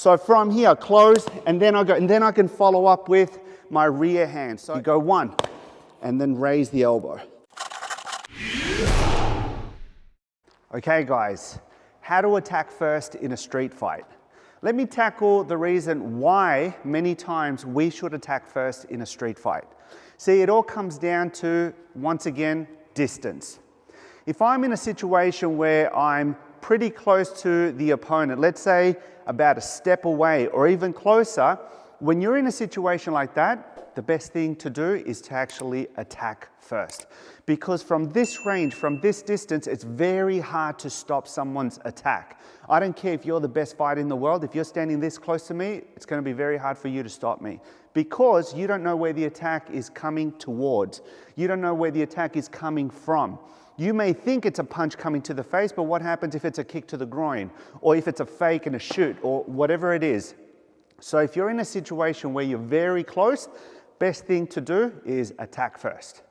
So from here, close, and then I go, and then I can follow up with my rear hand. So you go 1, and then raise the elbow. Okay guys, how to attack first in a street fight. Let me tackle the reason why many times we should attack first in a street fight. See, it all comes down to, once again, distance. If I'm in a situation where I'm pretty close to the opponent, let's say about a step away or even closer, when you're in a situation like that, the best thing to do is to actually attack first. Because from this range, from this distance, it's very hard to stop someone's attack. I don't care if you're the best fighter in the world, if you're standing this close to me, it's going to be very hard for you to stop me. Because you don't know where the attack is coming towards. You don't know where the attack is coming from. You may think it's a punch coming to the face, but what happens if it's a kick to the groin? Or if it's a fake and a shoot, or whatever it is. So if you're in a situation where you're very close, best thing to do is attack first.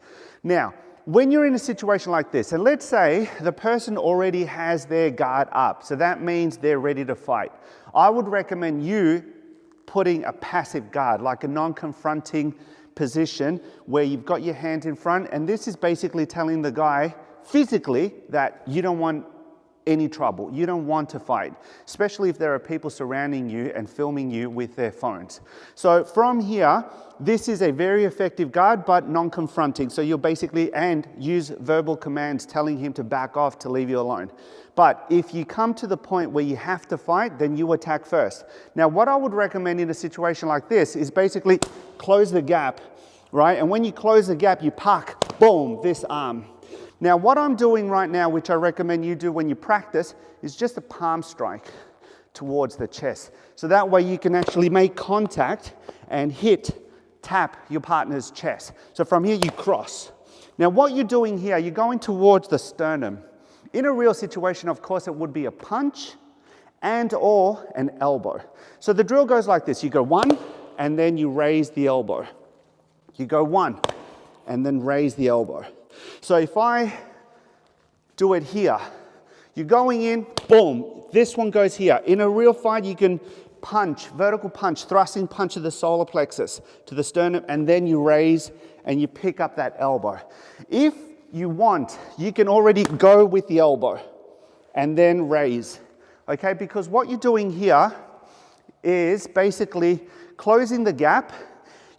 Now, when you're in a situation like this, and let's say the person already has their guard up, so that means they're ready to fight. I would recommend you putting a passive guard, like a non-confronting position where you've got your hand in front, and this is basically telling the guy physically that you don't want any trouble. You don't want to fight, especially if there are people surrounding you and filming you with their phones. So from here, this is a very effective guard, but non-confronting. So you'll basically, and use verbal commands telling him to back off, to leave you alone. But if you come to the point where you have to fight, then you attack first. Now, what I would recommend in a situation like this is basically close the gap, right? And when you close the gap, you puck, boom, this arm. Now, what I'm doing right now, which I recommend you do when you practice, is just a palm strike towards the chest. So that way you can actually make contact and tap your partner's chest. So from here you cross. Now what you're doing here, you're going towards the sternum. In a real situation, of course, it would be a punch and or an elbow. So the drill goes like this. You go 1, and then you raise the elbow. You go 1, and then raise the elbow. So if I do it here, you're going in, boom, this one goes here. In a real fight, you can punch, vertical punch, thrusting punch to the solar plexus, to the sternum, and then you raise and you pick up that elbow. If you want, you can already go with the elbow and then raise, okay? Because what you're doing here is basically closing the gap.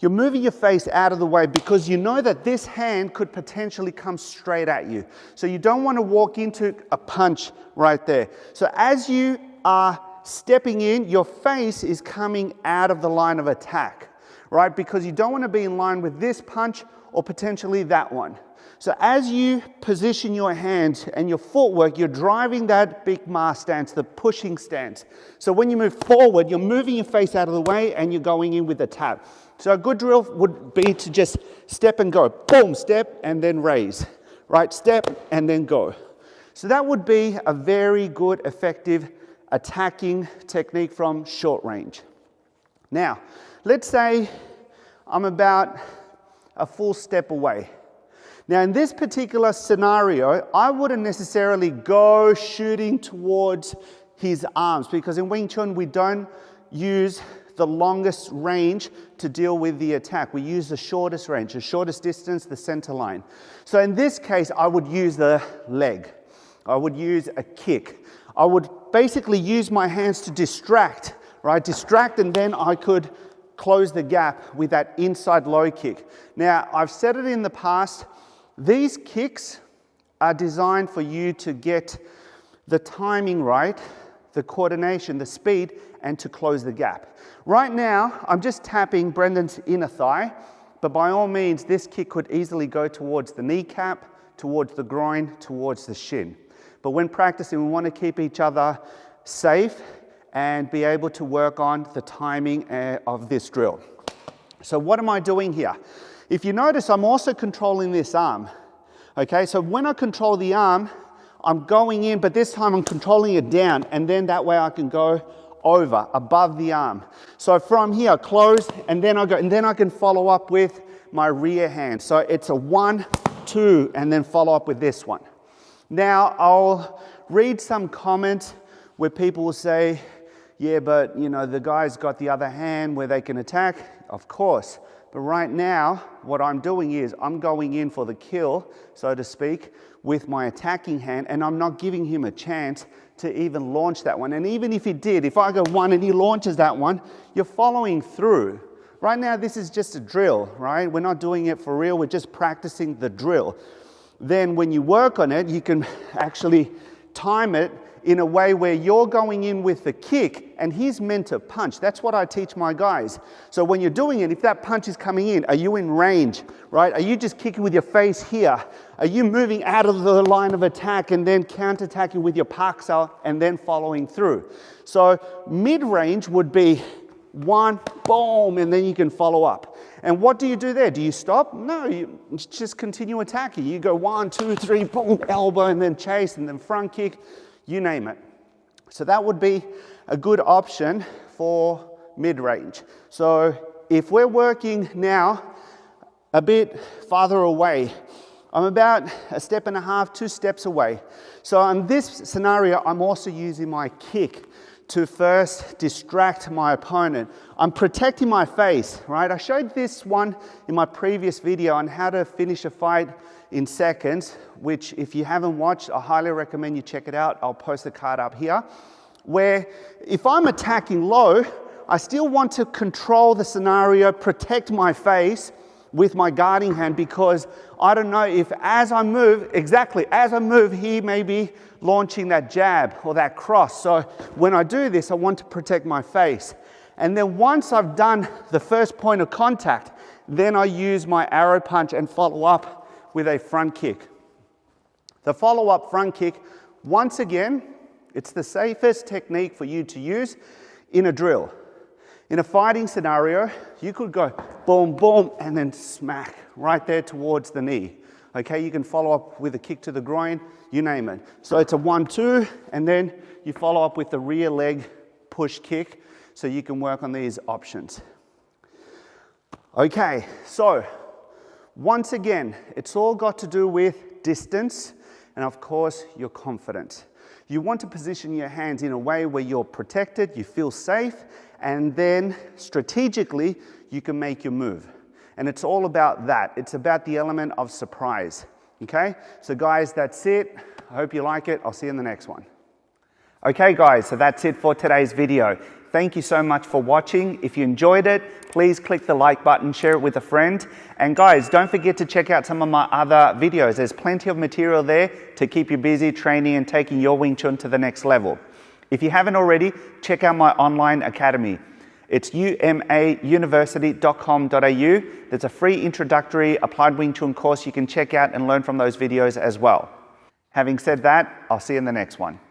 You're moving your face out of the way because you know that this hand could potentially come straight at you. So you don't want to walk into a punch right there. So as you are stepping in, your face is coming out of the line of attack, right? Because you don't want to be in line with this punch or potentially that one. So as you position your hands and your footwork, you're driving that big ma stance, the pushing stance. So when you move forward, you're moving your face out of the way and you're going in with the tap. So a good drill would be to just step and go. Boom, step and then raise. Right, step and then go. So that would be a very good, effective attacking technique from short range. Now, let's say I'm about a full step away. Now in this particular scenario, I wouldn't necessarily go shooting towards his arms because in Wing Chun we don't use the longest range to deal with the attack. We use the shortest range, the shortest distance, the center line. So in this case, I would use the leg. I would use a kick. I would basically use my hands to distract, right? Distract, and then I could close the gap with that inside low kick. Now, I've said it in the past, these kicks are designed for you to get the timing right, the coordination, the speed, and to close the gap. Right now, I'm just tapping Brendan's inner thigh, but by all means, this kick could easily go towards the kneecap, towards the groin, towards the shin. But when practicing, we want to keep each other safe and be able to work on the timing of this drill. So what am I doing here? If you notice, I'm also controlling this arm. Okay, so when I control the arm, I'm going in, but this time I'm controlling it down, and then that way I can go over, above the arm. So from here, close, and then I go, and then I can follow up with my rear hand. So it's a 1, 2, and then follow up with this one. Now, I'll read some comments where people will say, yeah, but you know, the guy's got the other hand where they can attack. Of course. But right now, what I'm doing is I'm going in for the kill, so to speak, with my attacking hand, and I'm not giving him a chance to even launch that one. And even if he did, if I go one and he launches that one, you're following through. Right now, this is just a drill, right? We're not doing it for real. We're just practicing the drill. Then when you work on it, you can actually time it in a way where you're going in with the kick and he's meant to punch. That's what I teach my guys. So when you're doing it, if that punch is coming in, are you in range, right? Are you just kicking with your face here? Are you moving out of the line of attack and then counter-attacking with your paksa and then following through? So mid-range would be one, boom, and then you can follow up. And what do you do there? Do you stop? No, you just continue attacking. You go 1, 2, 3, boom, elbow, and then chase, and then front kick, you name it. So that would be a good option for mid-range. So if we're working now a bit farther away, I'm about 1.5 steps, 2 steps away. So in this scenario, I'm also using my kick to first distract my opponent. I'm protecting my face, right? I showed this one in my previous video on how to finish a fight in seconds, which if you haven't watched, I highly recommend you check it out. I'll post the card up here, where if I'm attacking low, I still want to control the scenario, protect my face with my guarding hand, because I don't know if as I move, he may be launching that jab or that cross. So when I do this, I want to protect my face. And then once I've done the first point of contact, then I use my arrow punch and follow up with a front kick. The follow-up front kick, once again, it's the safest technique for you to use in a drill. In a fighting scenario, you could go boom, boom, and then smack right there towards the knee. Okay, you can follow up with a kick to the groin, you name it. So it's a 1-2, and then you follow up with the rear leg push kick, so you can work on these options. Okay, so once again, it's all got to do with distance and of course your confidence. You want to position your hands in a way where you're protected, you feel safe, and then strategically you can make your move. And it's all about that. It's about the element of surprise. Okay, so guys, that's it. I hope you like it. I'll see you in the next one. Okay guys, so that's it for today's video. Thank you so much for watching. If you enjoyed it, please click the like button, share it with a friend. And guys, don't forget to check out some of my other videos. There's plenty of material there to keep you busy training and taking your Wing Chun to the next level. If you haven't already, check out my online academy. It's umauniversity.com.au. There's a free introductory applied Wing Chun course you can check out and learn from those videos as well. Having said that, I'll see you in the next one.